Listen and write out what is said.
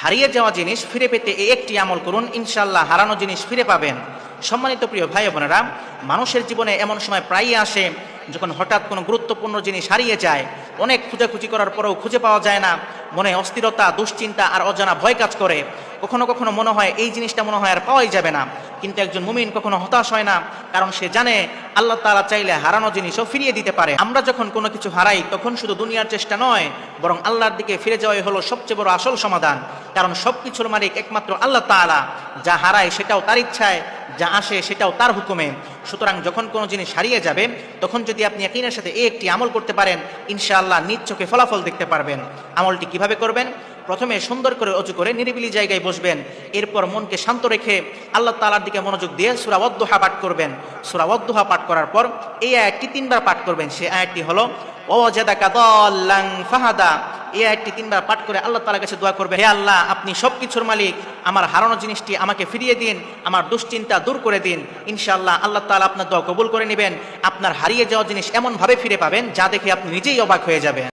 হারিয়ে যাওয়া জিনিস ফিরে পেতে এই একটি আমল করুন, ইনশাআল্লাহ হারানো জিনিস ফিরে পাবেন। সম্মানিত প্রিয় ভাই বোনেরা, মানুষের জীবনে এমন সময় প্রায়ই আসে যখন হঠাৎ কোনো গুরুত্বপূর্ণ জিনিস হারিয়ে যায়। অনেক খোঁজাখুঁজি করার পরেও খুঁজে পাওয়া যায় না। মনে অস্থিরতা, দুশ্চিন্তা আর অজানা ভয় কাজ করে। কখনো কখনো মনে হয় এই জিনিসটা মনে হয় আর পাওয়াই যাবে না। কিন্তু একজন মুমিন কখনো হতাশ হয় না, কারণ সে জানে আল্লাহ তাআলা চাইলে হারানো জিনিসও ফিরিয়ে দিতে পারে। আমরা যখন কোনো কিছু হারাই তখন শুধু দুনিয়ার চেষ্টা নয়, বরং আল্লাহর দিকে ফিরে যাওয়াই হলো সবচেয়ে বড় আসল সমাধান। কারণ সবকিছুর মালিক একমাত্র আল্লাহ তাআলা। যা হারায় সেটাও তার ইচ্ছায়, যা আসে সেটাও তার হুকুমে। সুতরাং যখন কোনো জিনিস হারিয়ে যাবে তখন যদি আপনি ইয়াকিনের সাথে এই একটি আমল করতে পারেন, ইনশাআল্লাহ নিজ চোখে ফলাফল দেখতে পারবেন। আমলটি কিভাবে করবেন? প্রথমে সুন্দর করে অজু করে নিরিবিলি জায়গায় বসবেন। এরপর মনকে শান্ত রেখে আল্লাহ তাআলার দিকে মনোযোগ দিয়ে সূরা ওয়াদ-দুহা পাঠ করবেন। সূরা ওয়াদ-দুহা পাঠ করার পর এই আয়াতটি 3 বার পাঠ করবেন। সেই আয়াতটি হলো ওয়াজাদাকা দাল্লান ফাহাদা। এই আয়াতটি 3 বার পাঠ করে আল্লাহ তাআলার কাছে দোয়া করবেন, হে আল্লাহ, আপনি সবকিছুর মালিক, আমার হারানো জিনিসটি আমাকে ফিরিয়ে দিন, আমার দুশ্চিন্তা দূর করে দিন। ইনশাআল্লাহ আল্লাহ তাআলা আপনার দোয়া কবুল করে নেবেন। আপনার হারিয়ে যাওয়া জিনিস এমন ভাবে ফিরে পাবেন যা দেখে আপনি নিজেই অবাক হয়ে যাবেন।